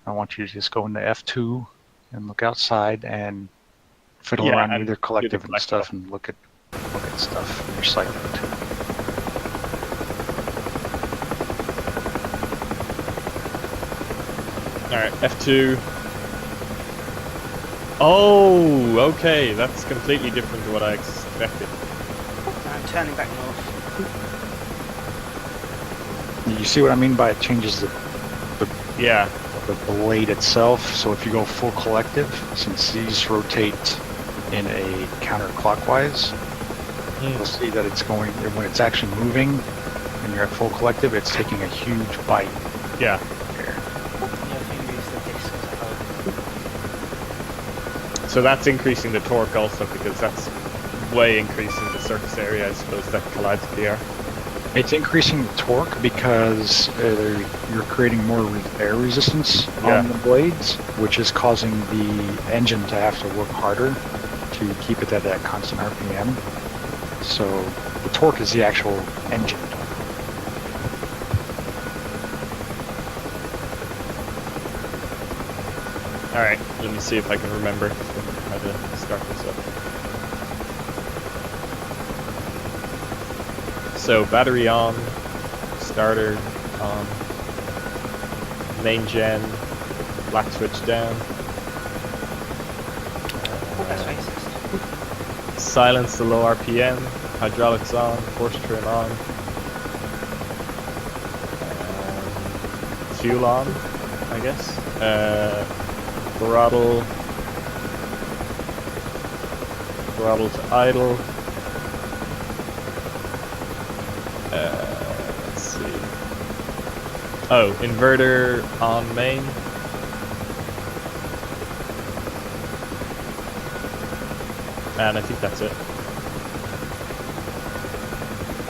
I want you to just go into F2 and look outside and fiddle Yeah, around with and your do the collective and collect stuff stuff. and look at stuff in your cycling too. Alright, F2. Oh, okay, that's completely different to what I expected. I'm turning back north. You see what I mean by it changes Yeah. the blade itself? So if you go full collective, since these rotate in a counterclockwise, you'll see that it's going, when it's actually moving and you're at full collective, it's taking a huge bite. Yeah. So that's increasing the torque also, because that's way increasing the surface area, I suppose, that collides with the air. It's increasing the torque because you're creating more air resistance on the blades, which is causing the engine to have to work harder to keep it at that constant RPM. So the torque is the actual engine torque. Alright, let me see if I can remember how to start this up. So battery on, starter on, main gen, black switch down. Silence the low RPM, hydraulics on, force trim on, fuel on, I guess. Throttle to idle. Let's see. Oh, inverter on main. And I think that's it.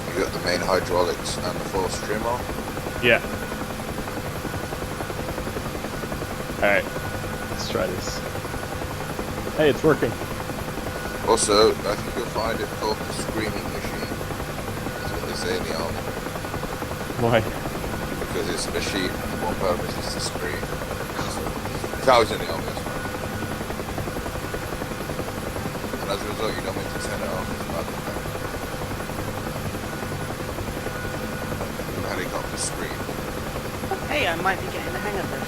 You got the main hydraulics and the force trim on? Yeah. Alright, let's try this. Hey, it's working. Also, I think you'll find it called the screaming machine. That's what they say in the army. Why? Because it's a machine, one purpose is to scream. So, if I was in the army, that's right. And as a result, you don't mean to turn it off. It's bad. And helicopters scream. Hey, I might be getting the hang of this.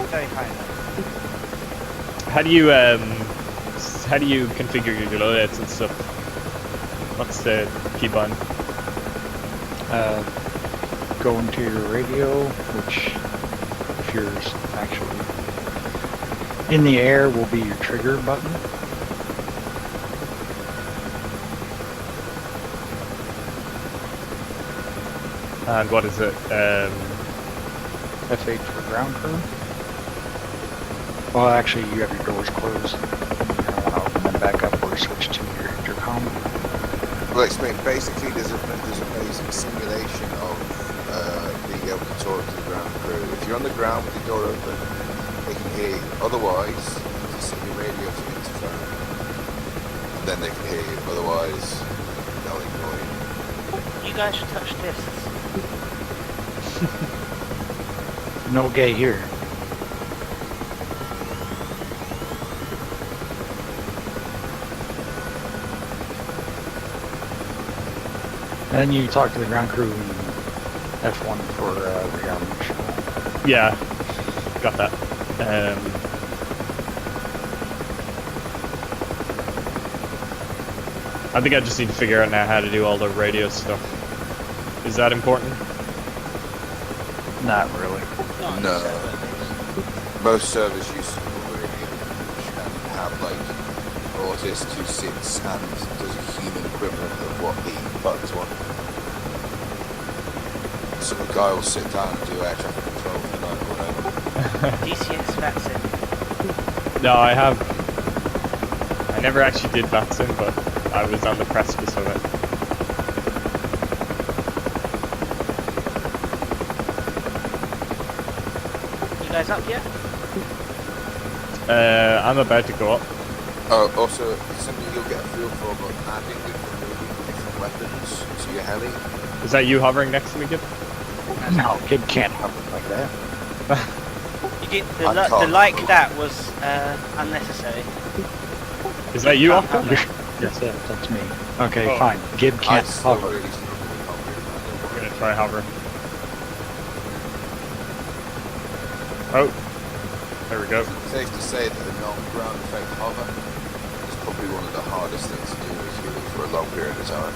Very high though. How do you configure your loadouts and stuff? What's the keybind? Go into your radio, which if you're actually in the air will be your trigger button. And what is it? F8 for ground crew. Well, actually, you have your doors closed. You don't want to open them back up or switch to your intercom. Well, explain. Basically, there's a basic simulation of being able to talk to the ground crew. If you're on the ground with the door open, they can hear you. Otherwise, you set your radio to interphone, and then they can hear you. Otherwise, they'll ignore you. You guys should touch this. No gay here. And then you talk to the ground crew in F1 for rearmament. Yeah, got that. I think I just need to figure out now how to do all the radio stuff. Is that important? Not really. No. Most servers use radio and have like Autist who sits and does a human equivalent of what the buttons want. So the guy will sit down and do air traffic control for the night or whatever. DCS VATSIM. No, I never actually did VATSIM, but I was on the precipice of it. You guys up yet? I'm about to go up. Oh, also, something you'll get a feel for about adding and removing different weapons to your heli. Is that you hovering next to me, Gib? No, Gib can't hover like that. You get I the can't like move. that was unnecessary. Is that you, Can't Octo? hover. Yes, that's me. Okay, Oh. fine. Gib I can't still hover. really struggle with hovering, man. We're gonna try hover. Oh, there we go. Safe to say that the non-ground effect hover is probably one of the hardest things to do with you for a long period of time.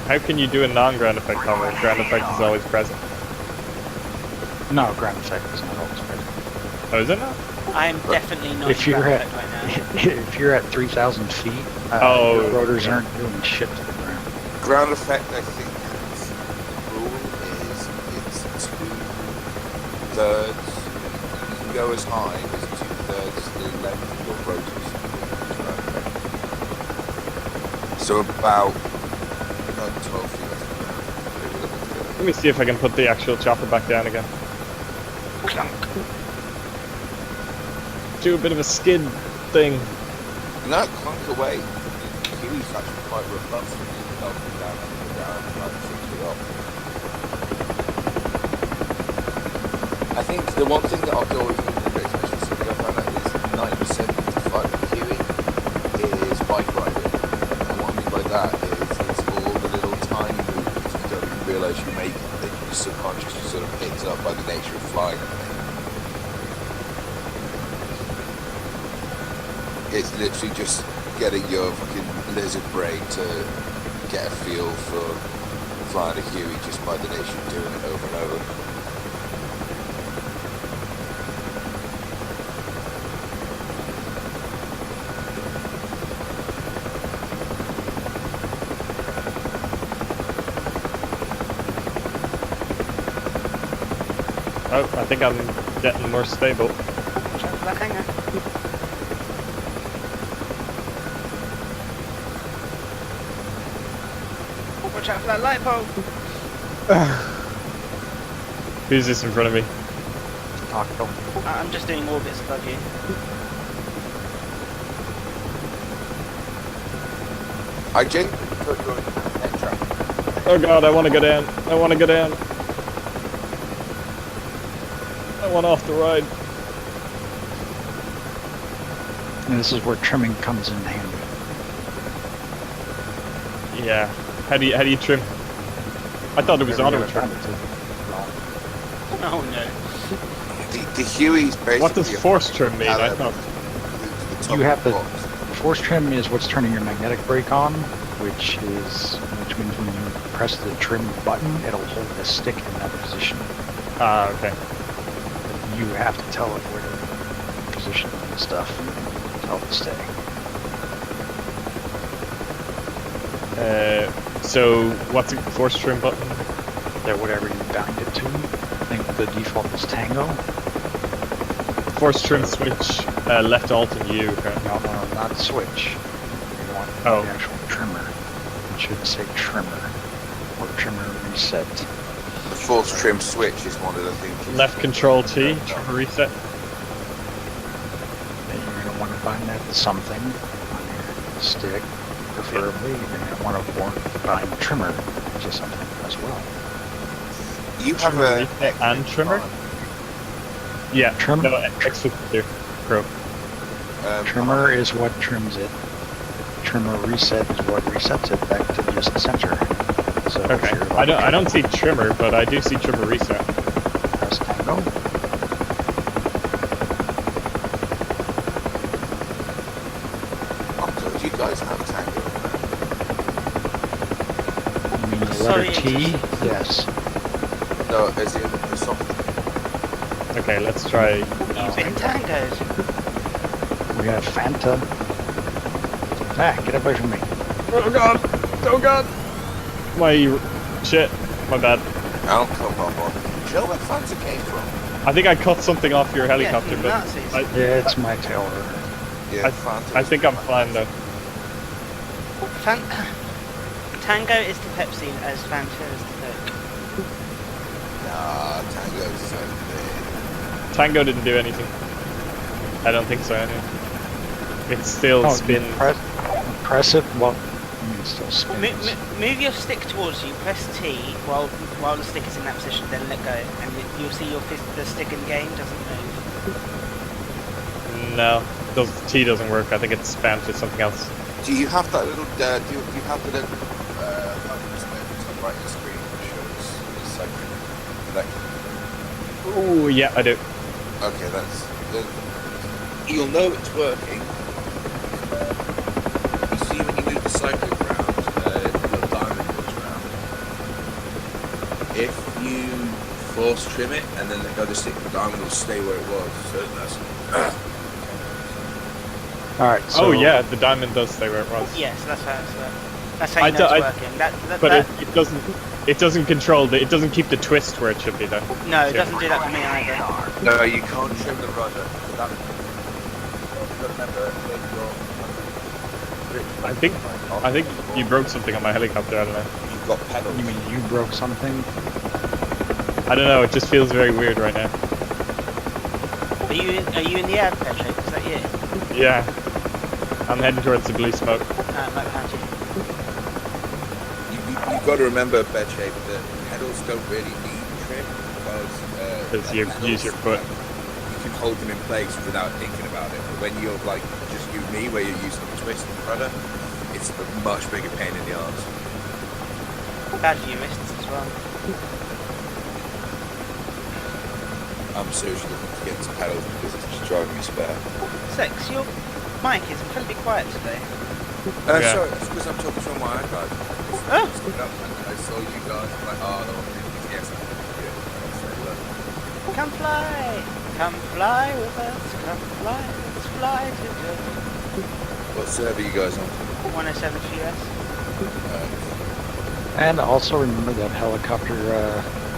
How can you do a non-ground effect hover? Ground effect is always present. No, ground effect is not always present. Oh, is it not? I am definitely not If in you're ground at effect right now. if you're at 3,000 feet, Oh, your rotors yeah. aren't doing shit to the ground. Ground effect, I think, has, the rule is it's 2/3. You can go as high as 2/3 the length of your rotors. Ground effect. So about 12 feet off the ground. Maybe a little bit further. Let me see if I can put the actual chopper back down again. Clunk. Do a bit of a skid thing. No, clunk away. The Huey's actually quite robust when you help them down on the ground, like 6 feet up. I think the one thing that I've always been a bit especially I found out is 90% of the fight with Huey is bike riding. And what I mean by that is it's all the little tiny movements you don't even realise you make that you subconsciously sort of picks up by the nature of flying. It's literally just getting your fucking lizard brain to get a feel for flying a Huey just by the nature of doing it over and over. Oh, I think I'm getting more stable. Watch out for that hanger. Watch out for that light pole. Who's this in front of me? Octo. I'm just doing orbits above you. I genuinely thought you were in a net trap. Oh god, I want to go down. I want to go down. I want off the ride. And this is where trimming comes in handy. Yeah. How do you trim? I thought it was auto trim. Oh no. The Huey's basically. What does force trim mean? I thought. You have the force trim is what's turning your magnetic brake on, which means when you press the trim button, it'll hold the stick in that position. Ah, okay. You have to tell it where to position the stuff and tell it to stay. So what's the force trim button? That whatever you bound it to. I think the default is Tango. Force trim switch, left alt and U. Apparently. No, not switch. You want Oh. the actual trimmer. It should say trimmer or trimmer reset. The force trim switch is one of the things. Left control T, trim reset. Then you're going to want to bind that to something on your stick, preferably. You're going to want to bind trimmer to something as well. You have Trimmer a reset and trimmer? Yeah, Trim- no, X52 Pro. Trimmer is what trims it. Trimmer reset is what resets it back to just the center. So if Okay, you're I don't see trimmer, but I do see trimmer reset. press Tango. Octo, do you guys have Tango? You mean the Sorry, letter T? Yes. No, as in the software. Okay, let's try. You've been tangoed. We have Fanta. Ah, get away from me. Oh god! Oh god! My shit. My bad. I'll come up on. Do you know where Fanta came from? I think I cut something off your helicopter, Yeah, but Nazis. Yeah, it's my tail rotor. Yeah, Fanta. I was think I'm Fanta. fine though. Tango is to Pepsi as Fanta is to Coke. Nah, Tango's so big. Tango didn't do anything. I don't think so anyway. It still Oh, spins. Press it. Well, I mean, it still spins. Move your stick towards you. Press T while the stick is in that position. Then let go, and you'll see the stick in game doesn't move. No, T doesn't work. I think it's spam to something else. Do you have that little? Do you have the little? Top right of the screen that shows the cycling. Like, Oh yeah, I do. okay, you'll know it's working. You see when you move the cycling round, the diamond goes round. If you force trim it and then let go of the stick, the diamond will stay where it was. So that's. All right. So, Oh yeah, the diamond does stay where it was. Yeah, so that's how you know it's working. But it doesn't. It doesn't control it doesn't keep the twist where it should be though. No, it doesn't do that for me either. No, you can't trim the rudder. I think you broke something on my helicopter. I don't know. You've got pedals. you mean you broke something? I don't know. It just feels very weird right now. Are you in the air, Pedro? Is that you? Yeah. I'm heading towards the blue smoke. Right behind you. You've got to remember, bed shape, that pedals don't really need trim because You use your foot. You can hold them in place without thinking about it. But when you're like just you and me, where you're using the twist and the rudder, it's a much bigger pain in the arse. Bad for your wrists as well. I'm seriously looking to get into pedals because it's just driving me spare. Sex, your mic is incredibly quiet today. Yeah. Sorry, it's because I'm talking to my iPad. Oh. And I saw you guys, I'm like, oh, no, GTX. Come fly with us, come fly, let's fly together. What server are you guys on? 107 US. And also remember that helicopter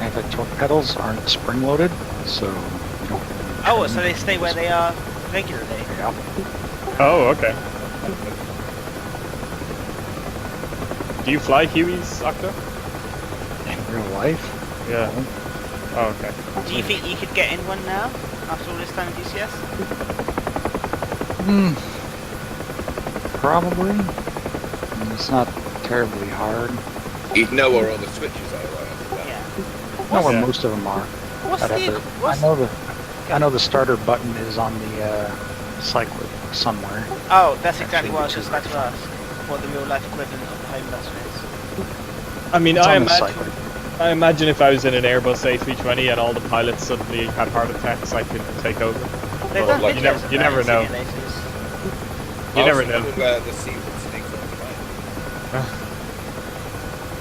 anti-torque pedals aren't spring-loaded, so you don't. Oh, so they stay where they are regularly. Yeah. Oh, okay. Do you fly Hueys, Octo? In real life. Yeah. Oh, okay. Do you think you could get in one now, after all this time of DCS? Probably. I mean, it's not terribly hard. You'd know where all the switches are, right? Yeah. Know where Yeah. most of them are. What's I'd have to- I know the starter button is on the cycler somewhere. Oh, that's exactly what I was just about to ask. What the real life equivalent of the home button is. I mean, It's I on the imagine. cycler. I imagine if I was in an Airbus A320 and all the pilots suddenly had heart attacks, I could take over. They've Well, done like, videos of you that never in know. simulators. You never know. The scene from Snakes on the Plane.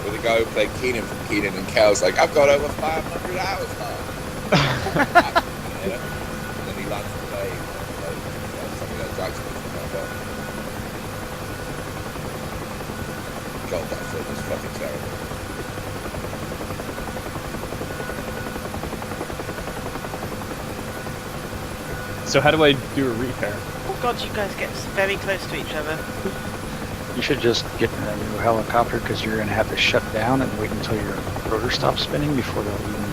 Where the guy who played Keenan from Keenan and Kel's like, I've got over 500 hours now. And then he lands the plane. Something that drags him from that bar. God, that film is fucking terrible. So how do I do a repair? God, you guys get very close to each other. You should just get in a new helicopter because you're going to have to shut down and wait until your rotor stops spinning before they'll even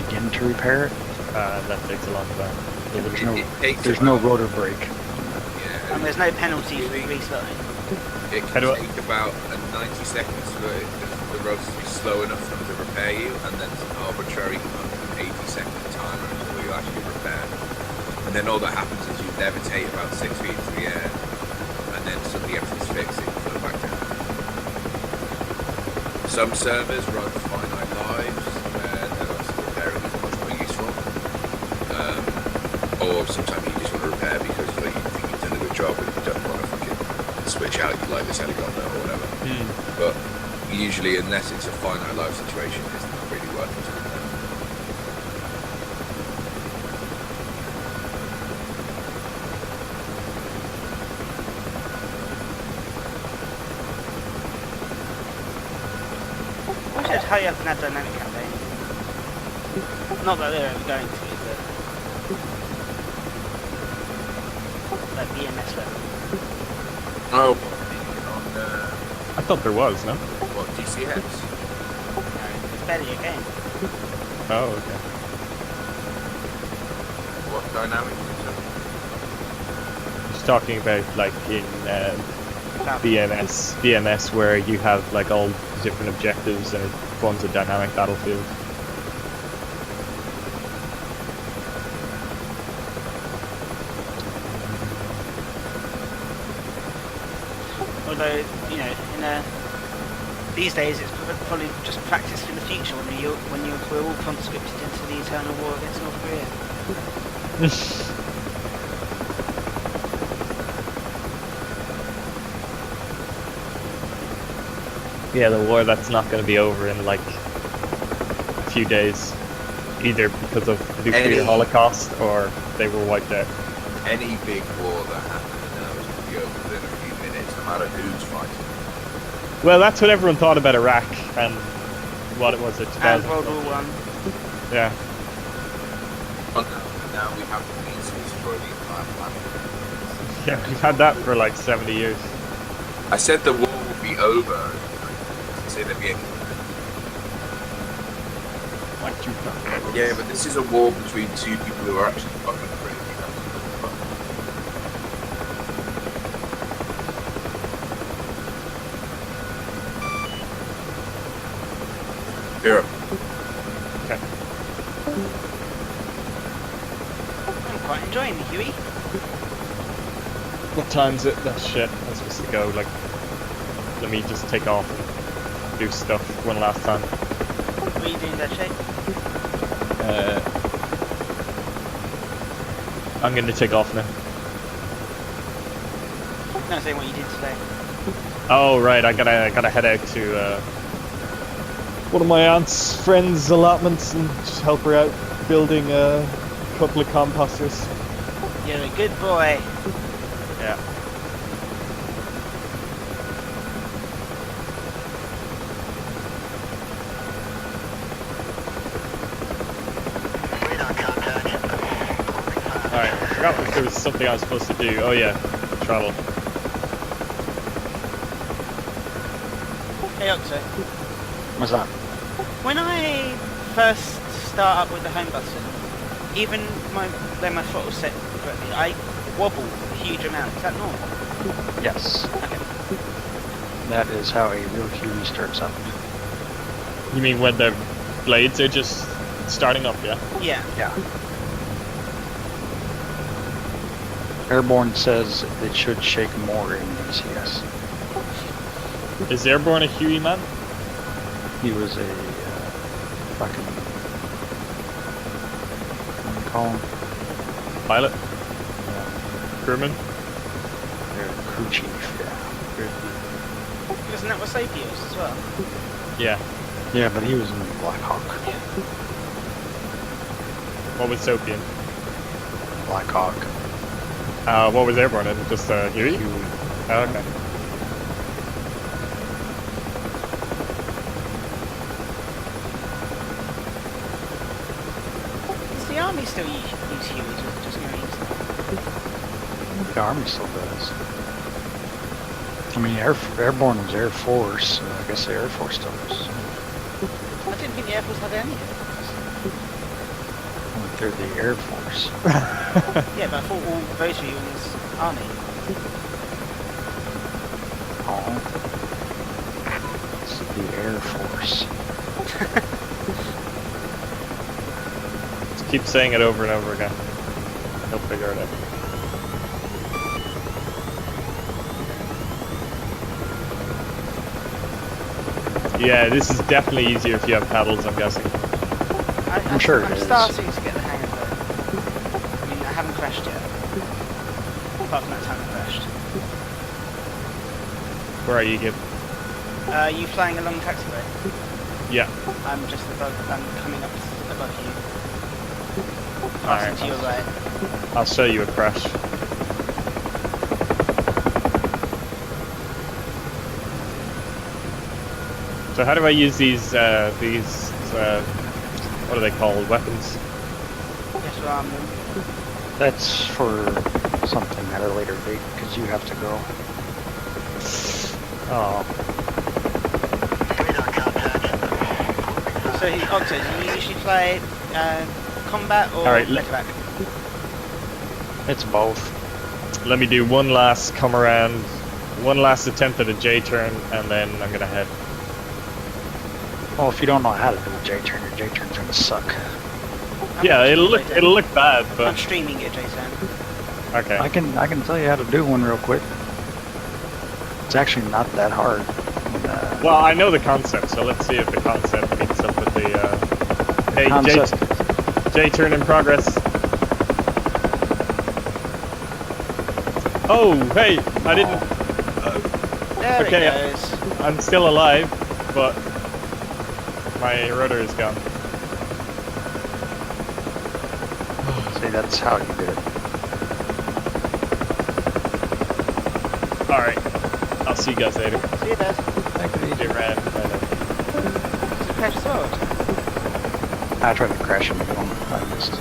begin to repair it. That takes a long time. There's no rotor brake. Yeah. And there's no penalty for restarting. It can take about 90 seconds for the rotor to be slow enough for them to repair you, and then an arbitrary 180-second timer until you actually repair. And then all that happens is you levitate about 6 feet into the air, and then suddenly everything's fixed and you float back down. Some servers run finite lives, and then obviously repairing is much more useful. Or sometimes you just want to repair because you think you've done a good job, but you don't want to fucking switch out, you like this helicopter or whatever. But usually, unless it's a finite life situation, it's not really worth it to repair. We should hurry up and add dynamic campaign. Not that they're ever going to, but like the EMS level. Oh, I thought there was, no? what, DCX? No, it's barely a game. Oh, okay. What dynamic? Just talking about like in BMS, where you have like all different objectives and it forms a dynamic battlefield. Although, you know, these days it's probably just practice for the future when we're all conscripted into the eternal war against North Korea. Yeah, the war that's not going to be over in like a few days, either because of nuclear holocaust or they were wiped out. Any big war that happens now is going to be over within a few minutes, no matter who's fighting. Well, that's what everyone thought about Iraq and what it was at 2000. And World War One. Yeah. But now we have the means to destroy the entire planet. Yeah, we've had that for like 70 years. I said the war will be over. Say that again. Like you thought. Yeah, but this is a war between two people who are actually fucking crazy. Here. Okay. I'm quite enjoying the Huey. What time's it? That shit. I'm supposed to go. Like, let me just take off and do stuff one last time. What are you doing there, Shay? I'm going to take off now. No, I'm saying what you did today. Oh right, I gotta head out to one of my aunt's friends' allotments and just help her out building a couple of composters. You're a good boy. Yeah. Alright, I forgot if there was something I was supposed to do. Oh yeah, travel. Hey, Oxo. What's that? When I first start up with the home button, even when my foot was set correctly, I wobble a huge amount. Is that normal? Yes. Okay. That is how a real Huey starts up. You mean when the blades are just starting up, yeah? Yeah. Yeah. Airborne says it should shake more in ECS. Is Airborne a Huey man? He was a fucking, what do you call him? Pilot? Crewman? Crew chief, yeah. Isn't that what Sapios as well? Yeah. Yeah, but he was in Black Hawk. What was Sopian? Black Hawk. What was Airborne in? Just Huey? Huey. Oh, okay. Does the army still use Hueys or just Marines? The Army still does. I mean, Airborne was Air Force, so I guess the Air Force still does. I didn't think the Air Force had any. They're the Air Force. Yeah, but I thought all rotary was Army. Oh. It's the Air Force. Just keep saying it over and over again. He'll figure it out. Yeah, this is definitely easier if you have paddles, I'm guessing. I'm sure it I'm is. starting to get the hang of it. I mean, I haven't crashed yet. Apart from that time I crashed. Where are you, Gib? You flying along the taxiway? Yeah. I'm just above. I'm coming up above you. Alright, Passing to your right. I'll show you a crash. So how do I use these what are they called? Weapons? Yes, well, That's for something at a later date, because you have to go. Oh. So, Octo, do you usually play combat or Alright, medevac? It's both. Let me do one last come around one last attempt at a J-turn, and then I'm gonna head. Well, if you don't know how to do a J-turn, your J-turn's gonna suck. Yeah, it'll look bad, I'm but streaming it, Jason. okay. I can tell you how to do one real quick. It's actually not that hard. Well, I know the concept, so let's see if the concept meets up with the. Hey, concept. J-turn in progress. Oh, hey, I didn't. There Okay, it goes. I'm still alive, but my rotor is gone. See, that's how you did it. All right, I'll see you guys later. See you, Dad. Take it Get easy. ran. Is it crash as well? I tried to crash into one. I missed.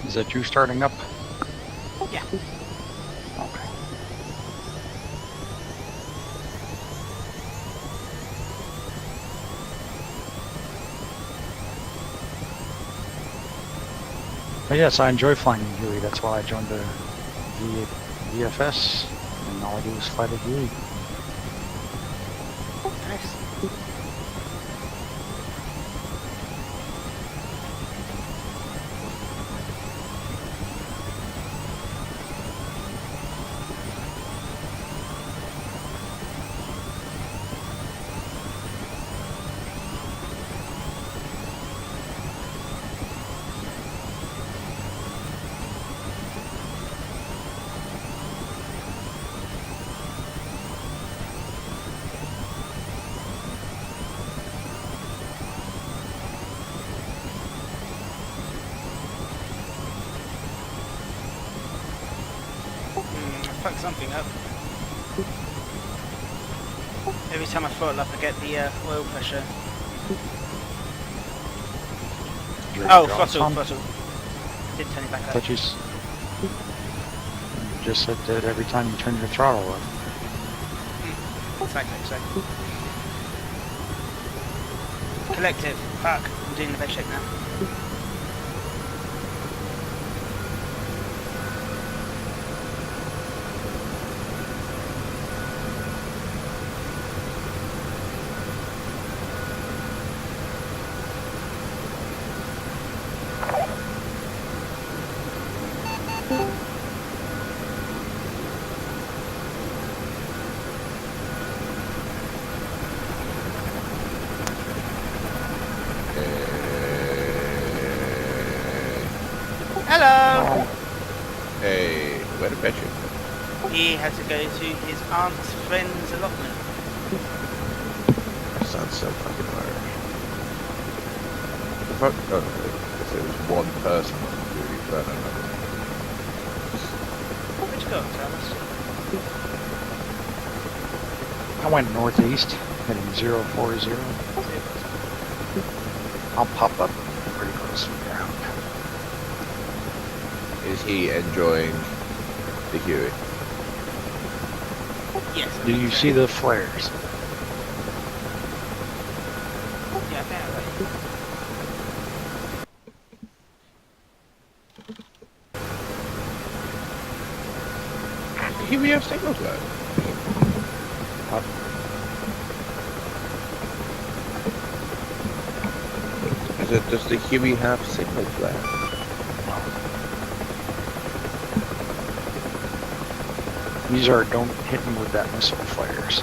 Is that you starting up? Yeah. Okay. But yes, I enjoy flying the Huey. That's why I joined the VFS, and all I do is fly the Huey. Nice. I fucked something up. Every time I throttle up, I get the oil pressure. Oh, throttle. Didn't turn it back up. But you just said that every time you turn your throttle up. Exactly, so. Collective. Fuck. I'm doing the bed shape now. Hello! Hey, where did Patrick go? He had to go to his aunt's friend's allotment. That sounds so fucking Irish. The fuck? Oh, if it was one person on the duty, but I don't know. Where'd you go, Thomas? I went northeast, heading 040. I'll pop up pretty close to the ground. Is he enjoying the Huey? Yes. Do you see the flares? Yeah, apparently. Here we have signal flare. Does the Huey have signal flare? These are don't hit me with that missile flares.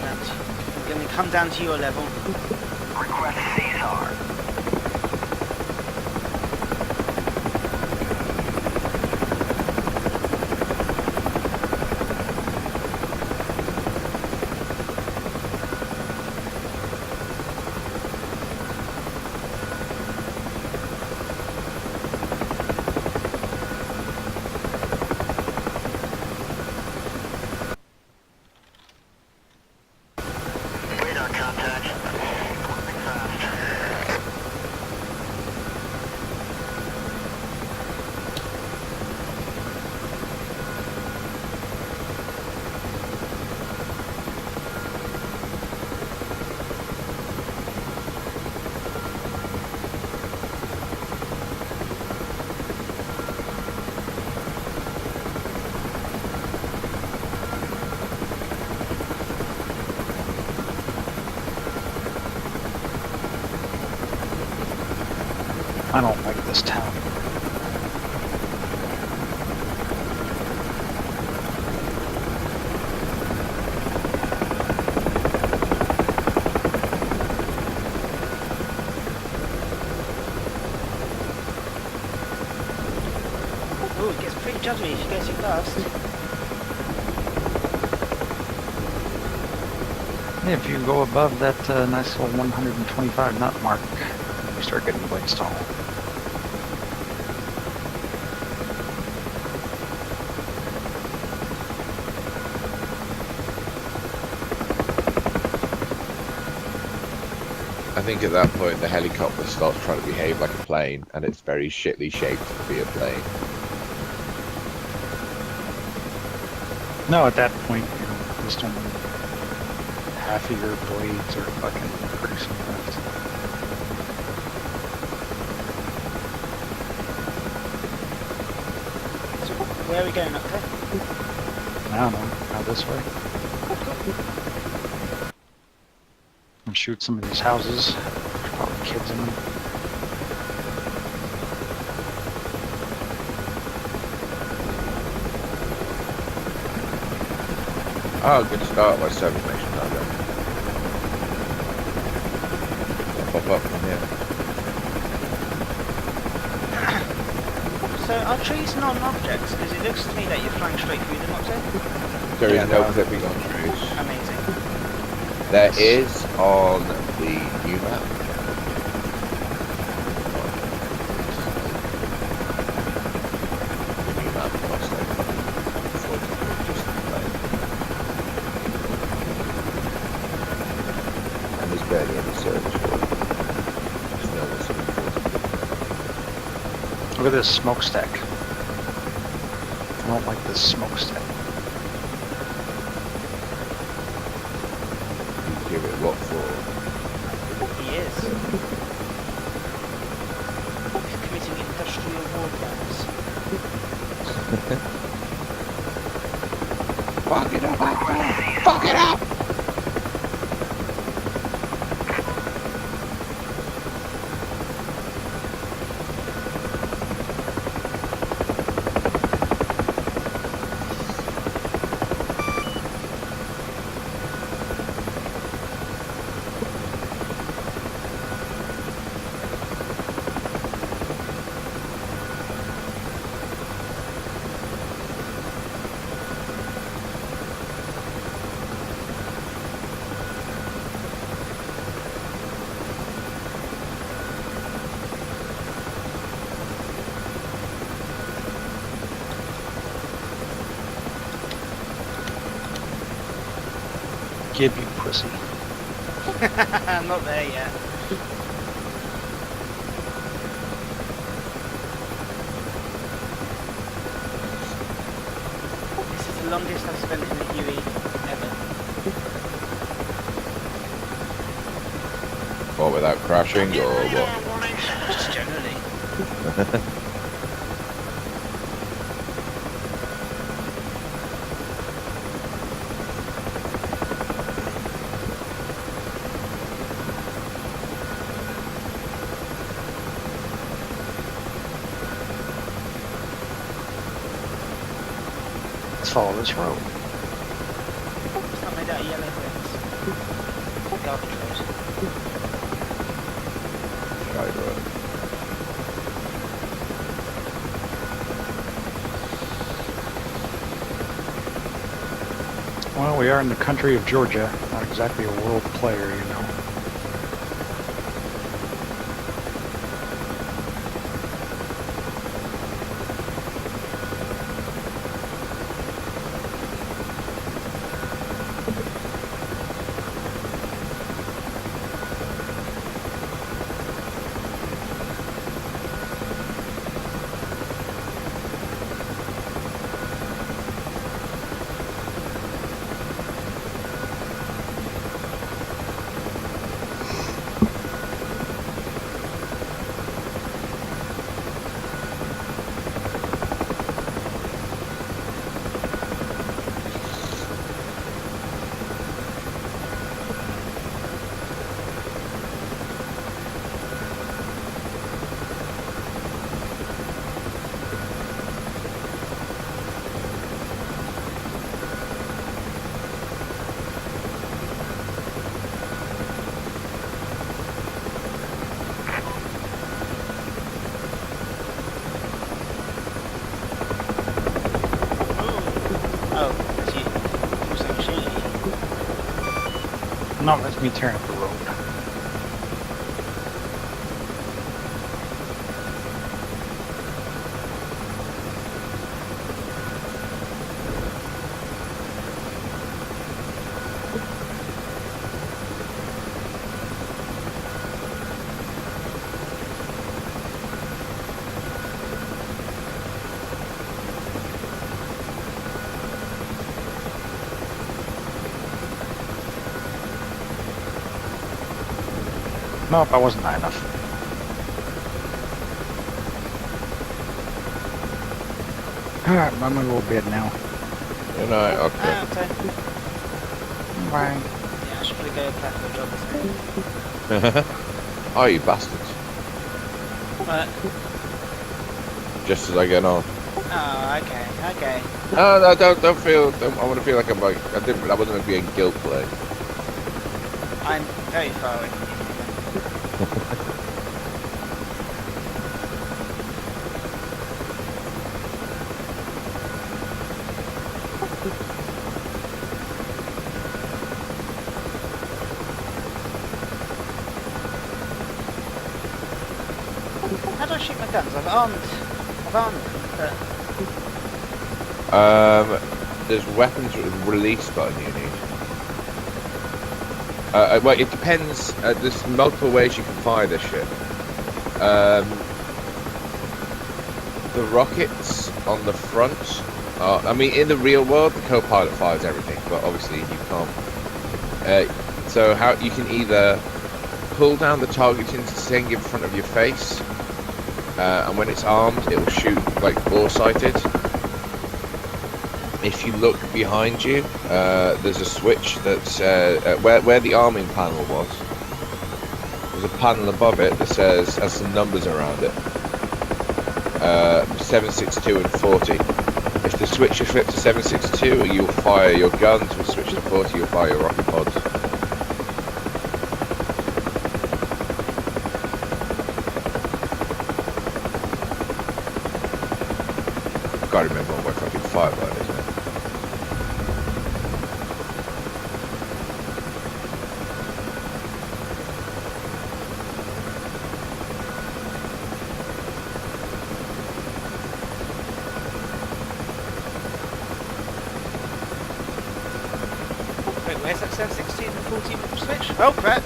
I'm going to come down to your level. Request CSR. Radar contact. Moving fast. I don't like this town. Oh, it gets pretty judgy if you go too fast. Yeah, if you go above that nice little 125 knot mark, you start getting blade stall. I think at that point the helicopter starts trying to behave like a plane, and it's very shittily shaped to be a plane. No, at that point, you know, just only half of your blades are fucking producing left. So, where are we going up there? I don't know, out this way. And shoot some of these houses. There's probably kids in them. Oh, good start by service mission target. Pop up from here. So are trees non-objects? Because it looks to me that you're flying straight through them up there. There Yeah, is no no. clipping on trees. Amazing. There is on the new map. The new map costs like fucking 40 quid just to play. And there's barely any service for it. There's no one sort of 40 quid. Look at this smokestack. I don't like this smokestack. You give it what for? He is. He's committing industrial war crimes. Fuck it up, Aqua! Fuck it up! Give you pussy. I'm not there yet. This is the longest I've spent in the Huey ever. Or without crashing, or what? Just generally. Let's follow this road. It's not made out of yellow bricks. Garbage road. Shite road. Well, we are in the country of Georgia. Not exactly a world player, you know. Oh, that's you. Looks like you're shooting. No, that's me tearing up the road. Nope, I wasn't high enough. Alright, I'm gonna go to bed now. Good night, okay. Ah, okay. Bye. Yeah, I should probably go apply for a job this day. Oh, you bastards. But, Just as I get on. oh, okay, okay. No, no, don't feel. I want to feel like I'm like. I wasn't being guilt play. I'm very far away from you. How do I shoot my guns? I've armed them, but There's weapons release button you need. Well, it depends. There's multiple ways you can fire this shit. The rockets on the front. I mean, in the real world, the co-pilot fires everything, but obviously you can't. So how you can either pull down the targeting thing in front of your face, and when it's armed, it will shoot like bore-sighted. If you look behind you, there's a switch that's where the arming panel was. There's a panel above it that has some numbers around it. 762 and 40. If the switch is flipped to 762, you'll fire your guns. If the switch to 40, you'll fire your rocket pods. Gotta remember what my fucking fireball is, isn't it? Wait, where's that 16 and 14 switch? Oh crap!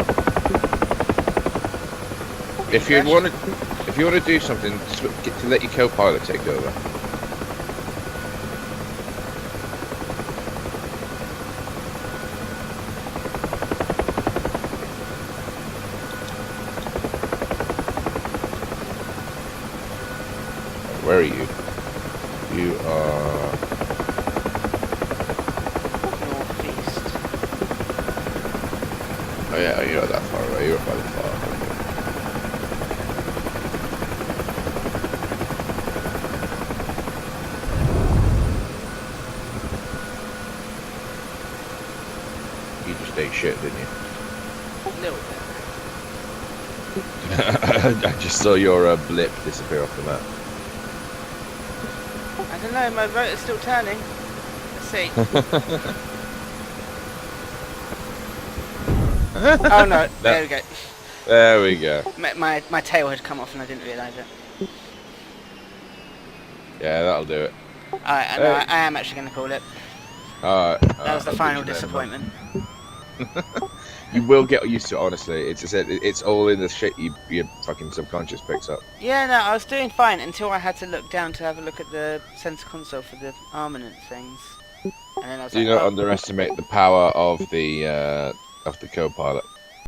If you want to do something, get to let your co-pilot take over. Where are you? You are Northeast. Oh yeah, you're not that far away. You're by the far. You just ate shit, didn't you? A little bit. I just saw your blip disappear off the map. I don't know, my rotor's still turning. Let's see. Oh no, there we go. There we go. My tail had come off and I didn't realise it. Yeah, that'll do it. Alright, no, I am actually going to call it. Alright. That was the final disappointment. You will get used to it, honestly. It's all in the shit your fucking subconscious picks up. Yeah, no, I was doing fine until I had to look down to have a look at the center console for the armament things. And then I was Do like, not oh. underestimate the power of the co-pilot.